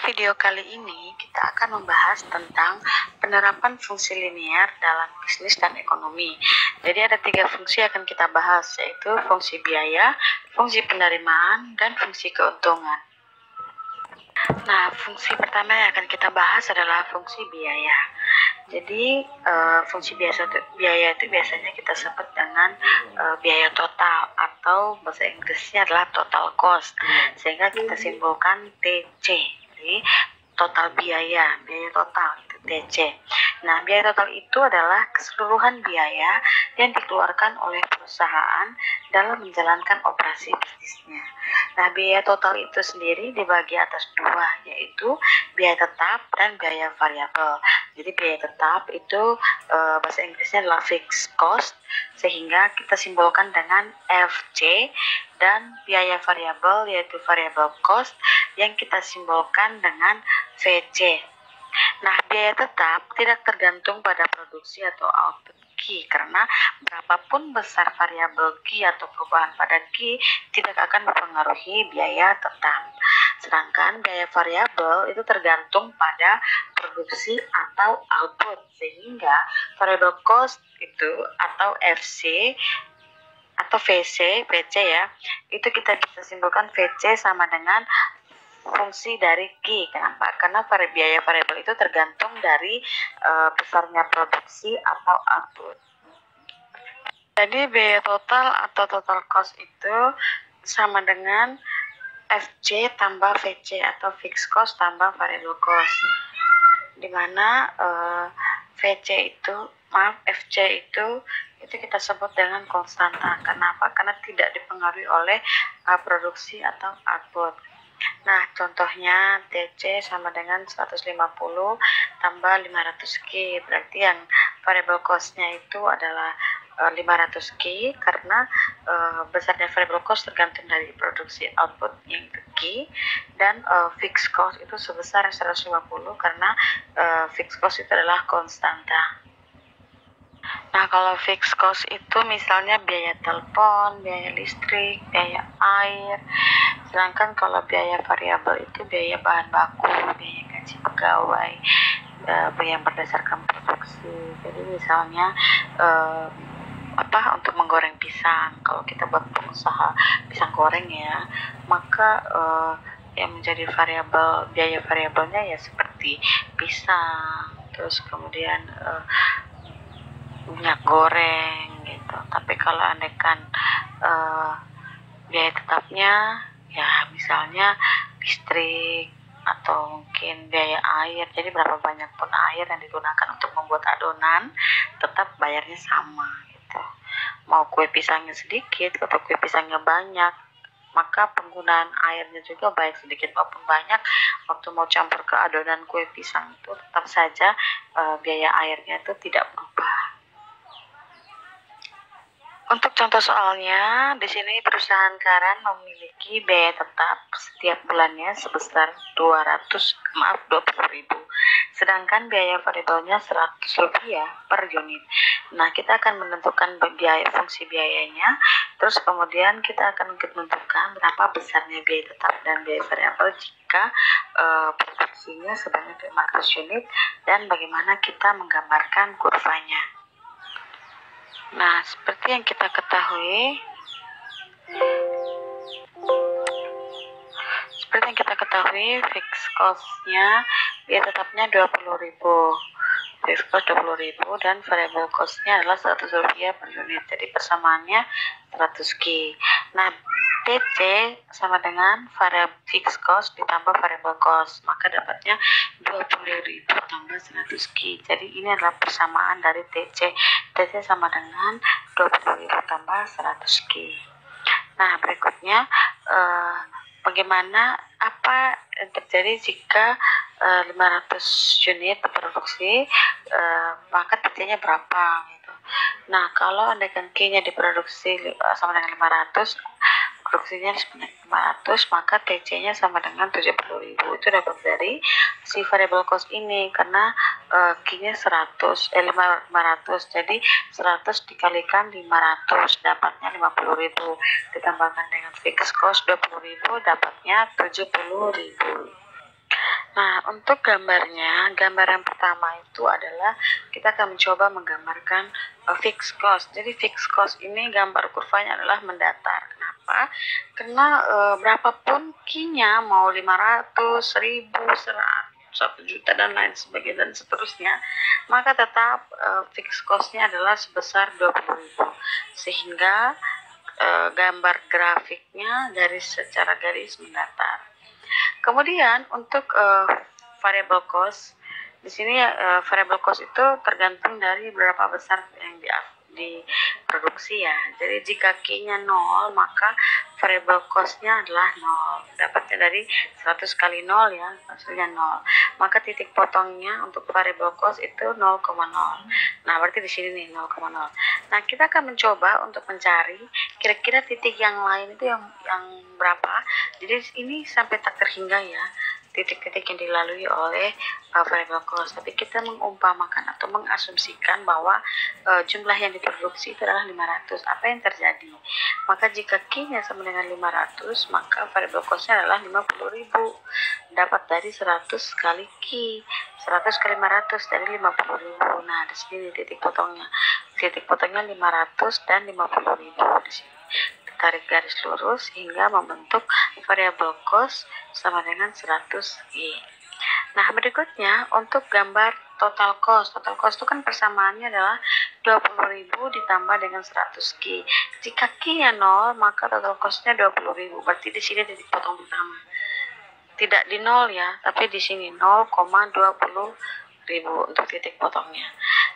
video kali ini kita akan membahas tentang penerapan fungsi linear dalam bisnis dan ekonomi. Jadi ada 3 fungsi yang akan kita bahas, yaitu fungsi biaya, fungsi penerimaan, dan fungsi keuntungan. Nah, fungsi pertama yang akan kita bahas adalah fungsi biaya. Jadi fungsi biaya itu biasanya kita sebut dengan biaya total, atau bahasa Inggrisnya adalah total cost, sehingga kita simpulkan TC. Jadi total biaya total itu TC. Nah, biaya total itu adalah keseluruhan biaya yang dikeluarkan oleh perusahaan dalam menjalankan operasi bisnisnya. Nah, biaya total itu sendiri dibagi atas 2, yaitu biaya tetap dan biaya variabel. Jadi biaya tetap itu bahasa Inggrisnya adalah fixed cost, sehingga kita simbolkan dengan FC, dan biaya variabel yaitu variable cost yang kita simbolkan dengan VC. Nah, biaya tetap tidak tergantung pada produksi atau output Q, karena berapapun besar variabel Q atau perubahan pada Q tidak akan mempengaruhi biaya tetap. Sedangkan biaya variabel itu tergantung pada produksi atau output, sehingga variable cost itu atau FC atau VC ya, itu kita bisa simpulkan VC sama dengan fungsi dari Q. Kenapa? Karena biaya variabel itu tergantung dari besarnya produksi atau output. Jadi biaya total atau total cost itu sama dengan FC tambah VC atau fixed cost tambah variable cost, dimana FC itu kita sebut dengan konstanta. Kenapa? Karena tidak dipengaruhi oleh produksi atau output. Nah, contohnya TC sama dengan 150 tambah 500 Q, berarti yang variable cost-nya itu adalah 500 Q, karena besarnya variable cost tergantung dari produksi output yang Q, dan fixed cost itu sebesar 150 karena fixed cost itu adalah konstanta. Nah, kalau fixed cost itu misalnya biaya telepon, biaya listrik, biaya air. Sedangkan kalau biaya variabel itu biaya bahan baku, biaya gaji pegawai, yang berdasarkan produksi. Jadi misalnya untuk menggoreng pisang, kalau kita buat pengusaha pisang goreng ya, maka yang menjadi biaya variabelnya ya seperti pisang, terus kemudian minyak goreng gitu. Tapi kalau andaikan biaya tetapnya ya misalnya listrik atau mungkin biaya air, jadi berapa banyak pun air yang digunakan untuk membuat adonan tetap bayarnya sama gitu. Mau kue pisangnya sedikit atau kue pisangnya banyak, maka penggunaan airnya juga baik sedikit maupun banyak, waktu mau campur ke adonan kue pisang itu tetap saja biaya airnya itu tidak berubah. Untuk contoh soalnya, di sini perusahaan Karan memiliki biaya tetap setiap bulannya sebesar 20.000, sedangkan biaya variabelnya Rp100 per unit. Nah, kita akan menentukan fungsi biayanya, terus kemudian kita akan menentukan berapa besarnya biaya tetap dan biaya variabel jika produksinya sebanyak 500 unit, dan bagaimana kita menggambarkan kurvanya. Nah, seperti yang kita ketahui, fixed cost-nya biaya tetapnya 20.000, fixed cost 20.000, dan variable cost-nya adalah Rp100 per unit. Jadi persamaannya 100 Q. Nah, TC sama dengan fixed cost ditambah variable cost, maka dapatnya 20.000 tambah 100 Q. Jadi ini adalah persamaan dari TC. TC sama dengan 20.000 tambah 100 Q. Nah, berikutnya apa yang terjadi jika 500 unit diproduksi, maka TC-nya berapa gitu. Nah, kalau andaikan Q-nya diproduksi sama dengan 500, produksinya sebanyak 500, maka TC-nya sama dengan 70.000. Itu dapat dari si variable cost ini, karena Q-nya 500, jadi 100 dikalikan 500 dapatnya 50.000, ditambahkan dengan fixed cost 20.000 dapatnya 70.000. Nah, untuk gambarnya, gambar yang pertama itu adalah kita akan mencoba menggambarkan fixed cost. Jadi fixed cost ini gambar kurvanya adalah mendatar. Kenapa? Karena berapapun Q-nya mau 500, 1000, 100, 1 juta dan lain sebagainya dan seterusnya, maka tetap fixed cost-nya adalah sebesar 20.000. Sehingga gambar grafiknya secara garis mendatar. Kemudian untuk variable cost, di sini variable cost itu tergantung dari berapa besar yang diproduksi ya. Jadi jika Q-nya 0, maka variable cost-nya adalah 0. Dapatnya dari 100 kali 0 ya, hasilnya 0. Maka titik potongnya untuk variable cost itu 0,0. Nah, berarti di sini nih 0,0. Nah, kita akan mencoba untuk mencari kira-kira titik yang lain itu yang berapa. Jadi ini sampai tak terhingga ya titik-titik yang dilalui oleh variable cost, tapi kita mengumpamakan atau mengasumsikan bahwa jumlah yang diproduksi itu adalah 500. Apa yang terjadi? Maka jika Q-nya sama dengan 500, maka variable cost-nya adalah 50.000. Dapat dari 100 kali Q. 100 kali 500 dari 50.000. Nah, di sini titik potongnya. Titik potongnya 500 dan 50.000 di sini. Tarik garis lurus hingga membentuk variable cost sama dengan 100G. Nah, berikutnya untuk gambar total cost. Total cost itu kan persamaannya adalah 20.000 ditambah dengan 100G. Jika Q-nya 0, maka total cost-nya 20.000. Berarti di sini titik potong pertama. Tidak di 0 ya, tapi di sini 0,20.000 untuk titik potongnya.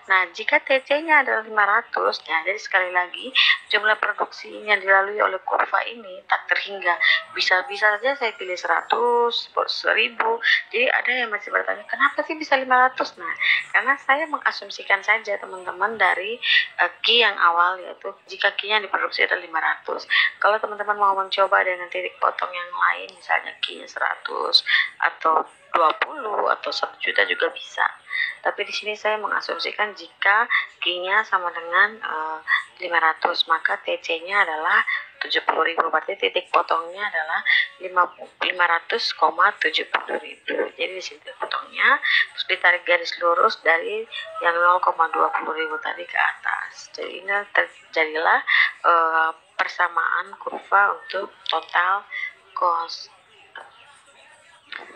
Nah, jika TC-nya adalah 500, ya, jadi sekali lagi jumlah produksinya dilalui oleh kurva ini tak terhingga. Bisa-bisa saja saya pilih 100, 1000. Jadi ada yang masih bertanya, kenapa sih bisa 500? Nah, karena saya mengasumsikan saja teman-teman dari Q yang awal, yaitu jika Q-nya diproduksi adalah 500. Kalau teman-teman mau mencoba dengan titik potong yang lain, misalnya Q-nya 100 atau 20 atau 1 juta juga bisa. Tapi di sini saya mengasumsikan jika Q-nya sama dengan 500, maka TC-nya adalah 70.000. Berarti titik potongnya adalah 500,70.000. Jadi di sini titik potongnya, terus ditarik garis lurus dari yang 0,20.000 tadi ke atas. Jadi ini terjadilah persamaan kurva untuk total cost.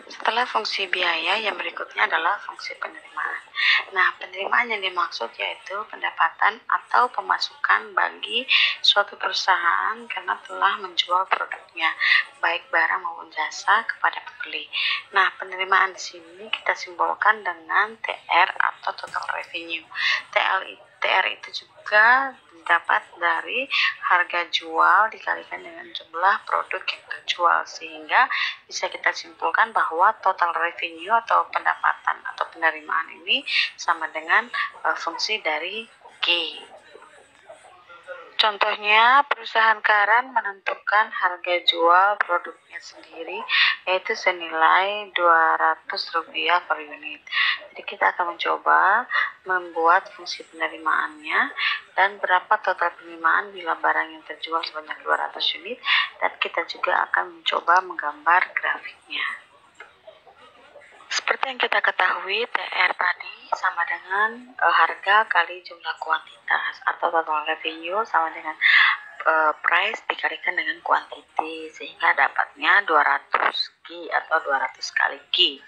Setelah fungsi biaya, yang berikutnya adalah fungsi penerimaan. Nah, penerimaan yang dimaksud yaitu pendapatan atau pemasukan bagi suatu perusahaan karena telah menjual produknya, baik barang maupun jasa kepada pembeli. Nah, penerimaan di sini kita simbolkan dengan TR atau total revenue. TR itu juga didapat dari harga jual dikalikan dengan jumlah produk yang terjual, sehingga bisa kita simpulkan bahwa total revenue atau pendapatan atau penerimaan ini sama dengan fungsi dari Q. Contohnya, perusahaan Karan menentukan harga jual produknya sendiri yaitu senilai Rp200 per unit. Jadi kita akan mencoba membuat fungsi penerimaannya dan berapa total penerimaan bila barang yang terjual sebanyak 200 unit, dan kita juga akan mencoba menggambar grafiknya. Seperti yang kita ketahui, TR tadi sama dengan harga kali jumlah kuantitas, atau total revenue sama dengan price dikalikan dengan quantity, sehingga dapatnya 200 Q atau 200 kali Q.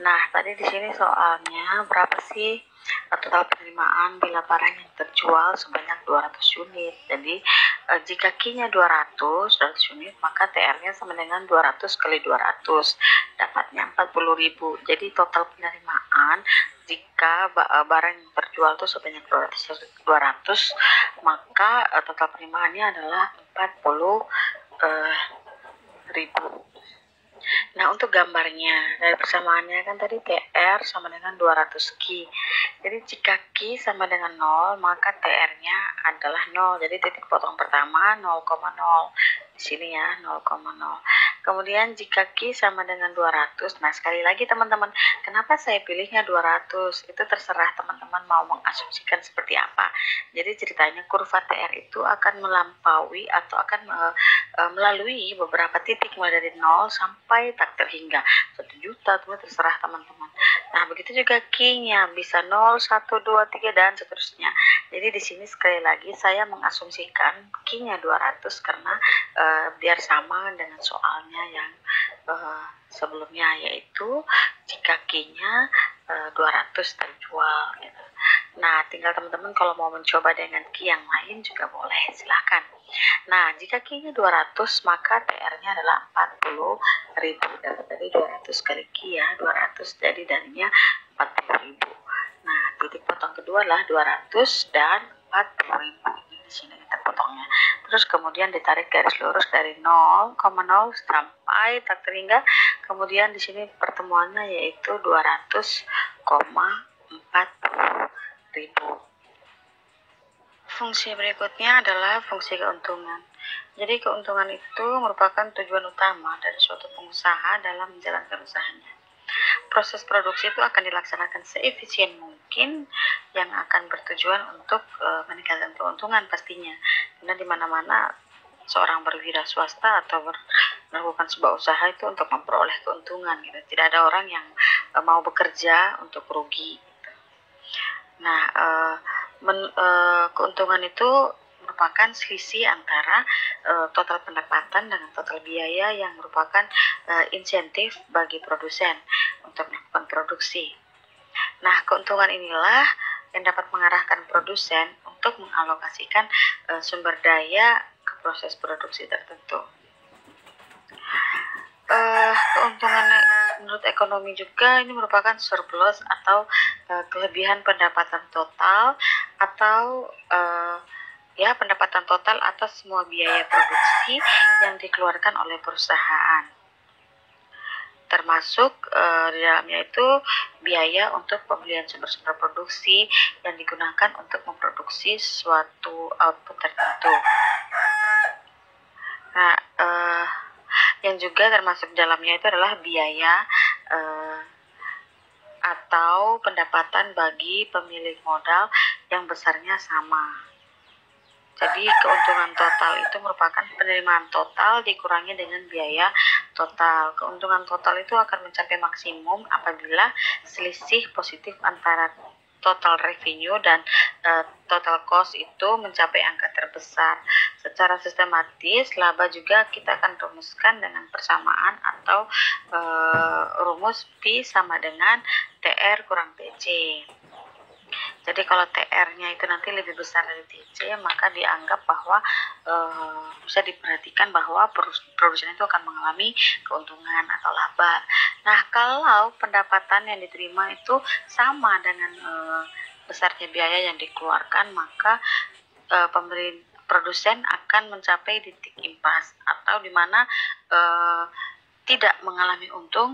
Nah, tadi di sini soalnya berapa sih total penerimaan bila barang yang terjual sebanyak 200 unit. Jadi jika Q-nya 200 unit, maka TR-nya sama dengan 200 kali 200, dapatnya 40.000. Jadi total penerimaan jika barang yang terjual itu sebanyak 200, maka total penerimaannya adalah 40.000. Nah, untuk gambarnya dari persamaannya kan tadi TR sama dengan 200 Q. Jadi jika Q sama dengan 0, maka TR-nya adalah 0. Jadi titik potong pertama 0,0. Di sini ya 0,0. Kemudian jika Q sama dengan 200, nah sekali lagi teman-teman, kenapa saya pilihnya 200? Itu terserah teman-teman mau mengasumsikan seperti apa. Jadi ceritanya kurva TR itu akan melampaui atau akan melalui beberapa titik mulai dari 0 sampai tak terhingga 1 juta, itu terserah teman-teman. Nah, begitu juga Q-nya bisa 0, 1, 2, 3 dan seterusnya. Jadi di sini sekali lagi saya mengasumsikan Q-nya 200 karena biar sama dengan soalnya yang sebelumnya, yaitu jika Q-nya 200 terjual gitu. Nah, tinggal teman-teman kalau mau mencoba dengan Q yang lain juga boleh, silahkan. Nah, jika Q-nya 200 maka TR-nya adalah 40.000. Dapat dari 200 kali Q ya, 200 jadi darinya 40.000. Nah, titik potong kedua adalah 200 dan 40.000. Di sini kita potongnya. Terus kemudian ditarik garis lurus dari 0,0 sampai tak terhingga. Kemudian di sini pertemuannya yaitu 200,40.000. Fungsi berikutnya adalah fungsi keuntungan. Jadi keuntungan itu merupakan tujuan utama dari suatu pengusaha dalam menjalankan usahanya. Proses produksi itu akan dilaksanakan seefisien mungkin yang akan bertujuan untuk meningkatkan keuntungan pastinya. Karena di mana-mana seorang berwira swasta atau melakukan sebuah usaha itu untuk memperoleh keuntungan gitu. Tidak ada orang yang mau bekerja untuk rugi. Nah, keuntungan itu merupakan selisih antara total pendapatan dengan total biaya yang merupakan insentif bagi produsen untuk melakukan produksi. Nah, keuntungan inilah yang dapat mengarahkan produsen untuk mengalokasikan sumber daya ke proses produksi tertentu. Keuntungan menurut ekonomi juga ini merupakan surplus atau kelebihan pendapatan total atau pendapatan total atas semua biaya produksi yang dikeluarkan oleh perusahaan, termasuk di dalamnya itu biaya untuk pembelian sumber-sumber produksi yang digunakan untuk memproduksi suatu output tertentu. Nah, yang juga termasuk dalamnya itu adalah biaya atau pendapatan bagi pemilik modal yang besarnya sama. Jadi keuntungan total itu merupakan penerimaan total dikurangi dengan biaya total. Keuntungan total itu akan mencapai maksimum apabila selisih positif antara total revenue dan total cost itu mencapai angka terbesar. Secara sistematis, laba juga kita akan rumuskan dengan persamaan atau rumus P sama dengan TR kurang TC. Jadi kalau TR-nya itu nanti lebih besar dari TC, maka dianggap bahwa bisa diperhatikan bahwa produsen itu akan mengalami keuntungan atau laba. Nah, kalau pendapatan yang diterima itu sama dengan besarnya biaya yang dikeluarkan, maka produsen akan mencapai titik impas atau di mana tidak mengalami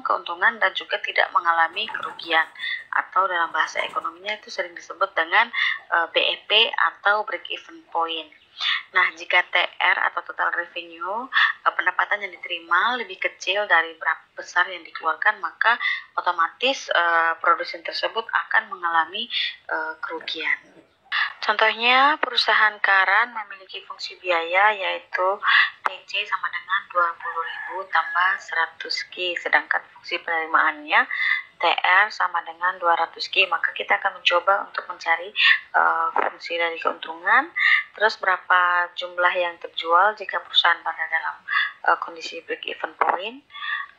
keuntungan dan juga tidak mengalami kerugian, atau dalam bahasa ekonominya itu sering disebut dengan BEP atau break even point. Nah, jika TR atau total revenue, pendapatan yang diterima lebih kecil dari berapa besar yang dikeluarkan, maka otomatis produsen tersebut akan mengalami kerugian. Contohnya, perusahaan Karan memiliki fungsi biaya yaitu TC sama dengan 20.000 tambah 100 Q, sedangkan fungsi penerimaannya TR sama dengan 200 Q. Maka kita akan mencoba untuk mencari fungsi dari keuntungan, terus berapa jumlah yang terjual jika perusahaan pada dalam kondisi break even point,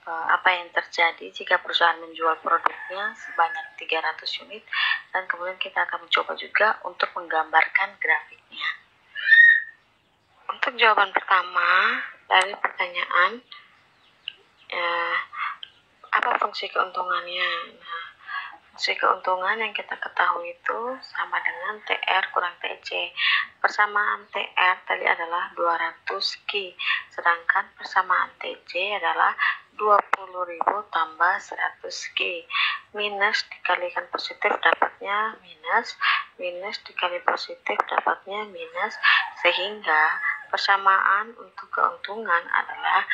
apa yang terjadi jika perusahaan menjual produknya sebanyak 300 unit, dan kemudian kita akan mencoba juga untuk menggambarkan grafiknya. Untuk jawaban pertama dari pertanyaan, apa fungsi keuntungannya? Nah, fungsi keuntungan yang kita ketahui itu sama dengan TR kurang TC. Persamaan TR tadi adalah 200 Q, sedangkan persamaan TC adalah 20.000 tambah 100 Q. Minus dikalikan positif dapatnya minus, minus dikali positif dapatnya minus, sehingga persamaan untuk keuntungan adalah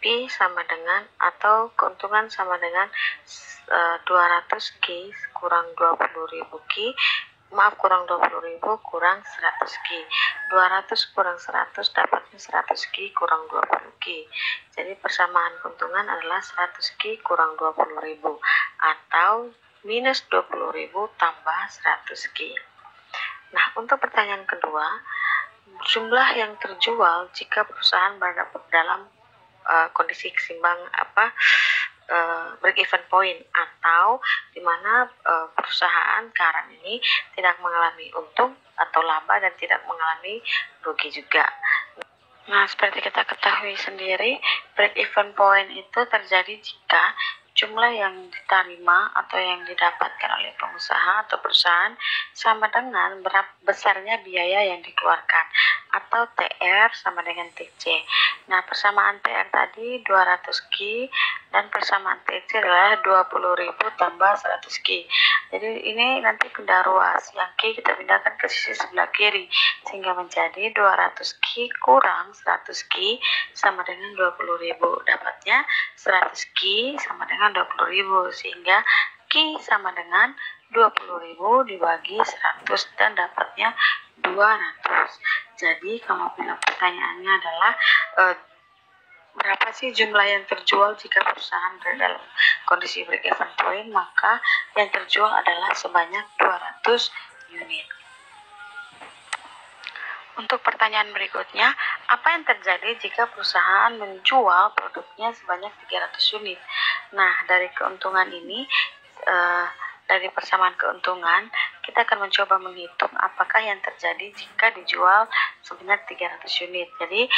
P sama dengan atau keuntungan sama dengan 200Q kurang 20.000Q, kurang 20.000 kurang 100Q. 200 kurang 100 dapatnya 100Q kurang 20Q. Jadi persamaan keuntungan adalah 100Q kurang 20.000 atau minus 20.000 tambah 100Q. Nah, untuk pertanyaan kedua, jumlah yang terjual jika perusahaan berada dalam kondisi seimbang break even point, atau di mana perusahaan sekarang ini tidak mengalami untung atau laba dan tidak mengalami rugi juga. Nah, seperti kita ketahui sendiri, break even point itu terjadi jika jumlah yang diterima atau yang didapatkan oleh pengusaha atau perusahaan sama dengan berapa besarnya biaya yang dikeluarkan, atau TR sama dengan TC. Nah, persamaan TR tadi 200Q dan persamaan TC adalah 20.000 tambah 100Q. Jadi ini nanti pindah ruas, yang Q kita pindahkan ke sisi sebelah kiri sehingga menjadi 200Q kurang 100Q sama dengan 20.000. Dapatnya 100Q sama dengan 20.000, sehingga Q sama dengan 20.000 dibagi 100 dan dapatnya 200. Jadi kalau pertanyaannya adalah berapa sih jumlah yang terjual jika perusahaan berada dalam kondisi break even point, maka yang terjual adalah sebanyak 200 unit. Untuk pertanyaan berikutnya, apa yang terjadi jika perusahaan menjual produknya sebanyak 300 unit? Nah, dari keuntungan ini, dari persamaan keuntungan, kita akan mencoba menghitung apakah yang terjadi jika dijual sebanyak 300 unit. Jadi,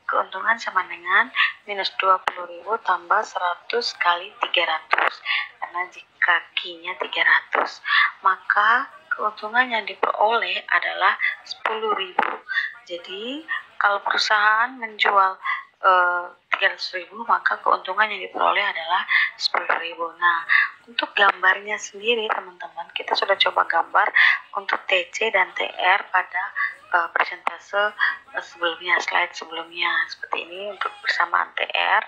keuntungan sama dengan minus 20.000 tambah 100 kali 300. Karena jika Q-nya 300, maka keuntungan yang diperoleh adalah 10.000. Jadi kalau perusahaan menjual 300.000, maka keuntungan yang diperoleh adalah 10.000. Nah, untuk gambarnya sendiri teman-teman, kita sudah coba gambar untuk TC dan TR pada persentase sebelumnya, slide sebelumnya. Seperti ini untuk persamaan TR,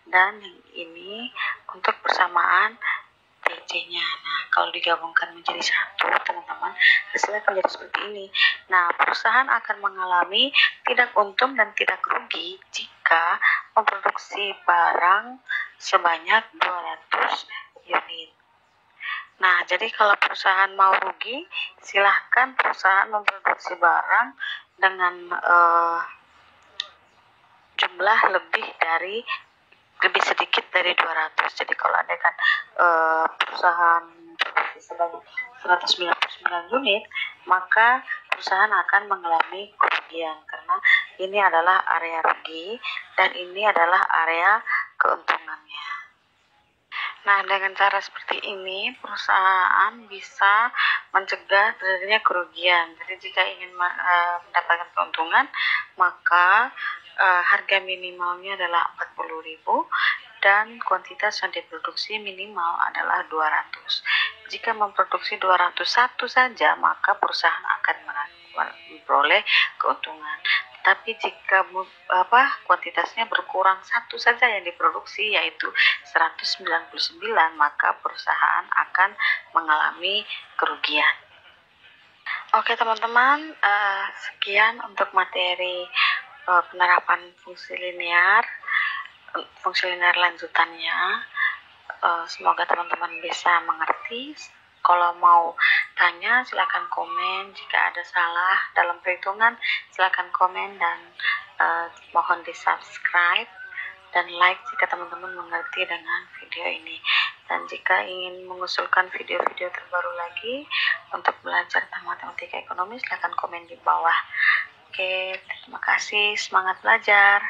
dan yang ini untuk persamaan TC-nya. Nah, kalau digabungkan menjadi satu, teman-teman, hasilnya akan jadi seperti ini. Nah, perusahaan akan mengalami tidak untung dan tidak rugi jika memproduksi barang sebanyak 200 unit. Nah, jadi kalau perusahaan mau rugi, silahkan perusahaan memproduksi barang dengan jumlah lebih sedikit dari 200. Jadi kalau ada kan perusahaan sebanyak 199 unit, maka perusahaan akan mengalami kerugian karena ini adalah area rugi dan ini adalah area keuntungannya. Nah, dengan cara seperti ini, perusahaan bisa mencegah terjadinya kerugian. Jadi jika ingin mendapatkan keuntungan, maka harga minimalnya adalah 40.000 dan kuantitas yang diproduksi minimal adalah 200. Jika memproduksi 201 saja, maka perusahaan akan memperoleh keuntungan. Tapi jika kuantitasnya berkurang satu saja yang diproduksi, yaitu 199, maka perusahaan akan mengalami kerugian. Oke teman-teman, sekian untuk materi penerapan fungsi linear lanjutannya. Semoga teman-teman bisa mengerti. Kalau mau tanya silakan komen, jika ada salah dalam perhitungan silakan komen, dan mohon di subscribe dan like jika teman-teman mengerti dengan video ini. Dan jika ingin mengusulkan video-video terbaru lagi untuk belajar tentang matematika ekonomi, silakan komen di bawah. Oke, terima kasih, semangat belajar.